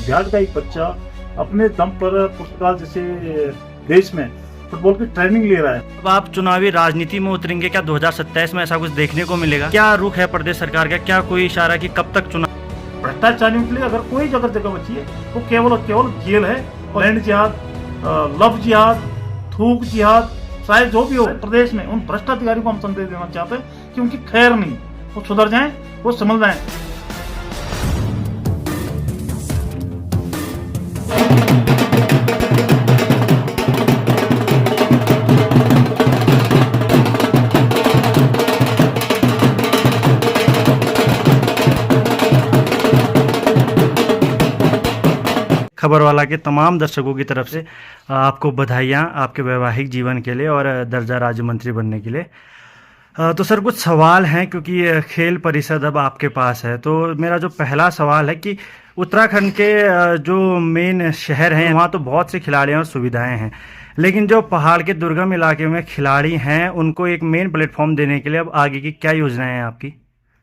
बिहार का एक बच्चा अपने दम पर पुर्तगाल जैसे देश में फुटबॉल की ट्रेनिंग ले रहा है। अब आप चुनावी राजनीति में उतरेंगे क्या 2027 में? ऐसा कुछ देखने को मिलेगा? क्या रुख है प्रदेश सरकार का? क्या कोई इशारा कि कब तक चुनाव? भ्रष्टाचारियों के लिए अगर कोई जगह बची है वो केवल और केवल जेल है। और लैंड जिहाद, लव जिहाद, थूक जिहाद, चाहे जो भी हो प्रदेश में, उन भ्रष्ट अधिकारियों को हम संदेश देना चाहते हैं कि उनकी खैर नहीं, वो सुधर जाएं, वो समझ जाएं। खबरवाला के तमाम दर्शकों की तरफ से आपको बधाइयाँ आपके वैवाहिक जीवन के लिए और दर्जा राज्य मंत्री बनने के लिए। तो सर कुछ सवाल हैं क्योंकि खेल परिषद अब आपके पास है। तो मेरा जो पहला सवाल है कि उत्तराखंड के जो मेन शहर हैं वहाँ तो बहुत से खिलाड़ियों और सुविधाएं हैं, लेकिन जो पहाड़ के दुर्गम इलाके में खिलाड़ी हैं उनको एक मेन प्लेटफॉर्म देने के लिए अब आगे की क्या योजनाएं हैं आपकी?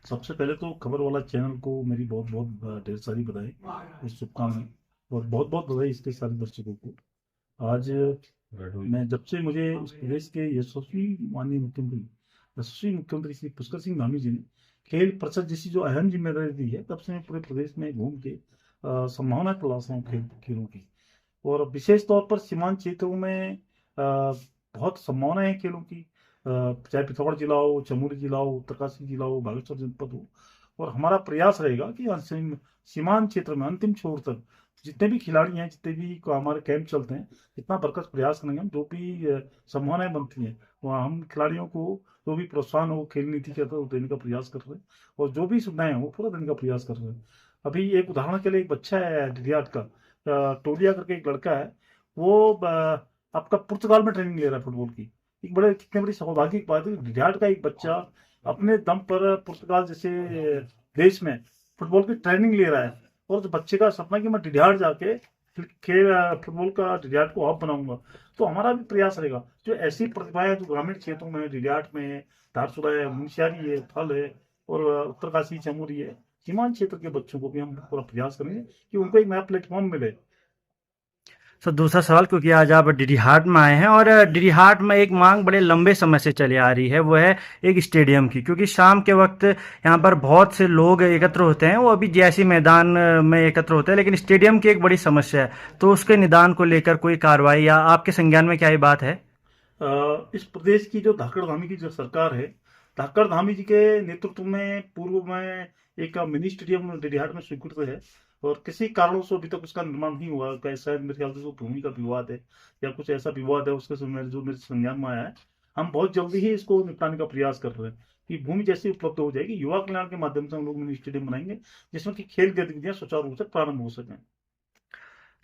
सबसे पहले तो खबर वाला चैनल को मेरी बहुत बहुत ढेर सारी बधाई और शुभकामनाएं, और बहुत बहुत बधाई इसके सारे दर्शकों को। आज मैं जब से मुझे इस प्रदेश के यशस्वी मुख्यमंत्री श्री पुष्कर सिंह धामी जी ने खेल परिषद जैसी जो अहम जिम्मेदारी दी है, तब से मैं पूरे प्रदेश में घूम के संभावना तलाश रहा हूँ खेलों की। और विशेष तौर पर सीमांत क्षेत्रों में बहुत संभावना है खेलों की, चाहे पिथौरागढ़ जिला हो, चमोली जिला हो, उत्तरकाशी जिला हो, बागेश्वर जनपद हो। और हमारा प्रयास रहेगा कि सीमांत क्षेत्र में अंतिम छोर तक जितने भी खिलाड़ी हैं, जितने भी हमारे कैंप चलते हैं, इतना बरकस प्रयास करेंगे हम, जो भी संभावनाएं बनती हैं वहाँ हम खिलाड़ियों को जो भी प्रोत्साहन हो खेल नीति के तहत देने का प्रयास कर रहे हैं, और जो भी सुविधाएं हो पूरा देने का प्रयास कर रहे हैं। अभी एक उदाहरण के लिए एक बच्चा है डिडियाट का, टोलिया करके एक लड़का है, वो आपका पुर्तगाल में ट्रेनिंग ले रहा है फुटबॉल की। एक बड़े कितने बड़ी सौभाग्य की बात है, डिडियाट का एक बच्चा अपने दम पर पुर्तगाल जैसे देश में फुटबॉल की ट्रेनिंग ले रहा है। और बच्चे का सपना कि मैं डिडियाट जाके खेल फुटबॉल का डिडियाट को हब बनाऊंगा। तो हमारा भी प्रयास रहेगा जो ऐसी प्रतिभाएं जो ग्रामीण क्षेत्रों में, डिडियाट में, धारचूला है, मुंशियारी है, फल है, और उत्तरकाशी चमोली है, सीमांत क्षेत्र के बच्चों को भी हम पूरा प्रयास करेंगे कि उनको एक नया प्लेटफॉर्म मिले। सर दूसरा सवाल, क्योंकि आज आप डिडीहाट में आए हैं और डिडीहाट में एक मांग बड़े लंबे समय से चली आ रही है, वो है एक स्टेडियम की। क्योंकि शाम के वक्त यहाँ पर बहुत से लोग एकत्र होते हैं, वो अभी जैसी मैदान में एकत्र होते हैं, लेकिन स्टेडियम की एक बड़ी समस्या है। तो उसके निदान को लेकर कोई कार्रवाई या आपके संज्ञान में क्या ये बात है? इस प्रदेश की जो धाकड़ धामी की जो सरकार है, धाकड़ धामी जी के नेतृत्व में पूर्व में एक मिनी स्टेडियम डिडिहाट में स्वीकृत है, और किसी कारणों से अभी तक उसका निर्माण नहीं हुआ। शायद मेरे ख्याल से जो भूमि का विवाद है या कुछ ऐसा विवाद है, उसके जो मेरे संज्ञान में आया है, हम बहुत जल्दी ही इसको निपटाने का प्रयास कर रहे हैं कि भूमि जैसी उपलब्ध हो जाएगी, युवा कल्याण के माध्यम से हम लोग मिनी स्टेडियम बनाएंगे जिसमें कि खेल गतिविधियां सुचारू रूप से प्रारंभ हो सकें।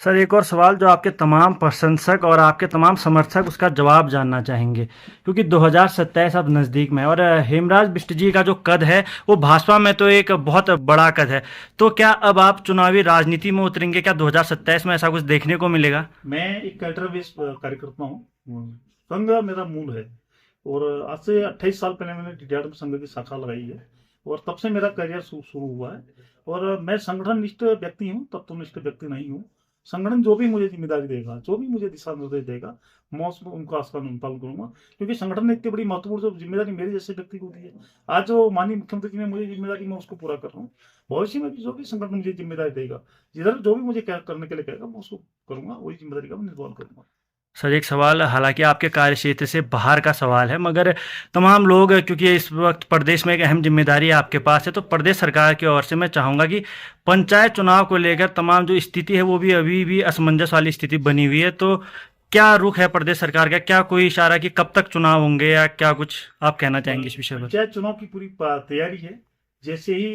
सर एक और सवाल जो आपके तमाम प्रशंसक और आपके तमाम समर्थक उसका जवाब जानना चाहेंगे, क्योंकि 2027 अब नज़दीक में है और हेमराज बिष्ट जी का जो कद है वो भाजपा में तो एक बहुत बड़ा कद है। तो क्या अब आप चुनावी राजनीति में उतरेंगे क्या 2027 में? ऐसा कुछ देखने को मिलेगा? मैं एक कैडर बेस्ड कार्यकर्ता हूँ, संघ मेरा मूल है, और आज से 28 साल पहले मैंने डिडियाट में संघ की शाखा लगाई है, और तब से मेरा करियर शुरू हुआ है। और मैं संगठन निष्ठ व्यक्ति हूँ, तत्वनिष्ठ व्यक्ति नहीं हूँ। संगठन जो भी मुझे जिम्मेदारी देगा, जो भी मुझे दिशा निर्देश देगा, मैं उसमें उनका अनुपालन करूंगा, क्योंकि संगठन ने इतनी बड़ी महत्वपूर्ण जो जिम्मेदारी मेरे जैसे व्यक्ति को दी है, आज जो माननीय मुख्यमंत्री जी ने मुझे जिम्मेदारी, मैं उसको पूरा कर रहा हूँ। भविष्य में भी जो भी संगठन मुझे जिम्मेदारी देगा, जिधर जो भी मुझे करने के लिए कहेगा, मैं उसको करूंगा, वही जिम्मेदारी का मैं निर्वहन करूंगा। सर एक सवाल, हालांकि आपके कार्य क्षेत्र से बाहर का सवाल है, मगर तमाम लोग, क्योंकि इस वक्त प्रदेश में एक अहम जिम्मेदारी आपके पास है, तो प्रदेश सरकार की ओर से मैं चाहूँगा कि पंचायत चुनाव को लेकर तमाम जो स्थिति है वो भी अभी भी असमंजस वाली स्थिति बनी हुई है। तो क्या रुख है प्रदेश सरकार का? क्या कोई इशारा कि कब तक चुनाव होंगे, या क्या कुछ आप कहना चाहेंगे इस विषय पर? पंचायत चुनाव की पूरी तैयारी है। जैसे ही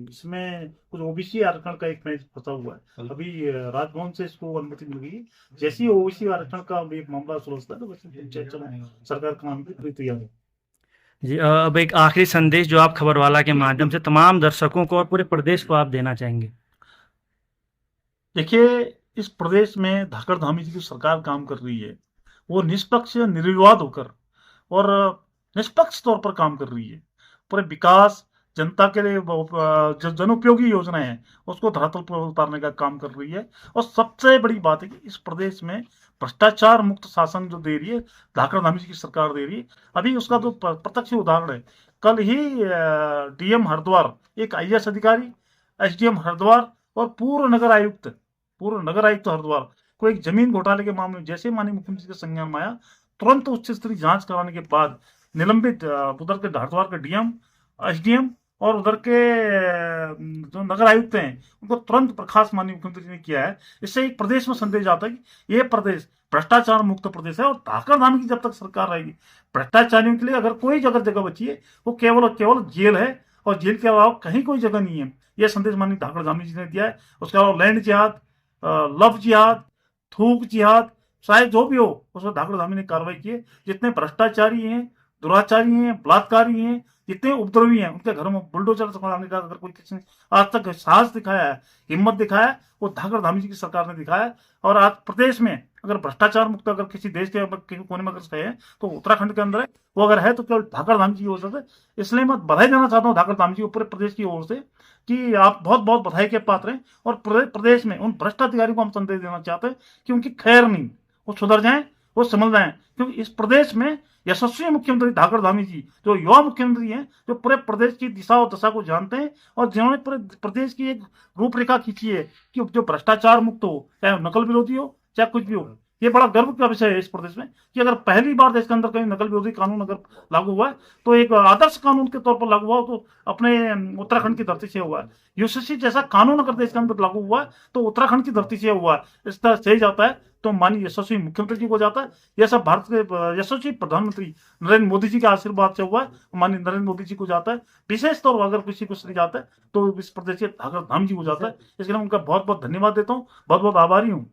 इसमें कुछ ओबीसी आरक्षण का एक मैच फंसा हुआ है, अभी राजभवन से इसको अनुमति मिल गई है। जैसे ही ओबीसी आरक्षण का एक मामला सुलझता है तो वैसे पंचायत चुनाव सरकार काम की पूरी तैयारी है। जी अब एक आखिरी संदेश जो आप खबरवाला के माध्यम से तमाम दर्शकों को और पूरे प्रदेश को आप देना चाहेंगे। देखिए, इस प्रदेश में धाकड़ धामी जी की सरकार काम कर रही है, वो निष्पक्ष निर्विवाद होकर और निष्पक्ष तौर पर काम कर रही है। पूरे विकास, जनता के लिए जो जनोपयोगी योजनाएं हैं उसको धरातल पर उतारने का काम कर रही है। और सबसे बड़ी बात है कि इस प्रदेश में भ्रष्टाचार मुक्त शासन जो दे रही है, धाकड़ धामी जी की सरकार दे रही है। अभी उसका जो प्रत्यक्ष उदाहरण है, कल ही डीएम हरिद्वार, एक आईएएस अधिकारी, एसडीएम हरिद्वार और पूर्व नगर आयुक्त हरिद्वार को एक जमीन घोटाले के मामले में जैसे माननीय मुख्यमंत्री के संज्ञान में आया, तुरंत उच्च स्तरीय जांच कराने के बाद निलंबित उधर के हरिद्वार के डीएम, एसडीएम और उधर के जो नगर आयुक्त हैं उनको तुरंत बर्खास्त माननीय मुख्यमंत्री ने किया है। इससे एक प्रदेश में संदेश आता है कि ये प्रदेश भ्रष्टाचार मुक्त प्रदेश है। और धाकड़ धामी की जब तक सरकार रहेगी, भ्रष्टाचारियों के लिए अगर कोई जगह बची है वो केवल और केवल जेल है, और जेल के अलावा कहीं कोई जगह नहीं है। यह संदेश माननीय धाकड़ धामी जी ने दिया है। उसके अलावा लैंड जिहाद, लव जिहाद, थूक जिहाद, चाहे जो भी हो, उसमें धाकड़ धामी ने कार्रवाई की है। जितने भ्रष्टाचारी हैं, दुराचारी हैं, बलात्कारी हैं, जितने उपद्रवी हैं, उनके घरों में बुलडोजर चलाने का अगर कोई किसी ने आज तक साहस दिखाया है, हिम्मत दिखाया है, वो धाकड़ धामी जी की सरकार ने दिखाया है। और आज प्रदेश में अगर भ्रष्टाचार मुक्त अगर किसी देश के कोने में अगर है तो उत्तराखंड के अंदर है। वो अगर है तो केवल धाकड़ धामी जी की ओर से। इसलिए मैं बधाई देना चाहता हूँ धाकड़ धामी जी को पूरे प्रदेश की ओर से कि आप बहुत बहुत बधाई के पात्र हैं। और प्रदेश में उन भ्रष्ट अधिकारियों को हम संदेश देना चाहते हैं कि उनकी खैर नहीं, वो सुधर जाएं, वो समझ जाएं। क्योंकि इस प्रदेश में यशस्वी मुख्यमंत्री धाकड़ धामी जी जो युवा मुख्यमंत्री हैं, जो पूरे प्रदेश की दिशा और दशा को जानते हैं और जिन्होंने पूरे प्रदेश की एक रूपरेखा खींची है कि जो भ्रष्टाचार मुक्त हो, चाहे नकल विरोधी हो, चाहे कुछ भी हो। ये बड़ा गर्व का विषय है इस प्रदेश में कि अगर पहली बार देश के अंदर कहीं नकल विरोधी कानून अगर लागू हुआ है तो एक आदर्श कानून के तौर पर लागू हुआ तो अपने उत्तराखंड की धरती से हुआ है। यूसीसी जैसा कानून अगर देश के अंदर लागू हुआ है तो उत्तराखंड की धरती से हुआ है। इस तरह से जाता है तो माननीय यशस्वी मुख्यमंत्री जी को जाता है। यह सब भारत के यशस्वी प्रधानमंत्री नरेंद्र मोदी जी के आशीर्वाद से हुआ है, माननीय नरेंद्र मोदी जी को जाता है। विशेष तौर पर अगर किसी को नहीं जाता है तो इस प्रदेश के धाकड़ धाम जी को जाता है। इसके लिए उनका बहुत बहुत धन्यवाद देता हूँ, बहुत बहुत आभारी हूँ।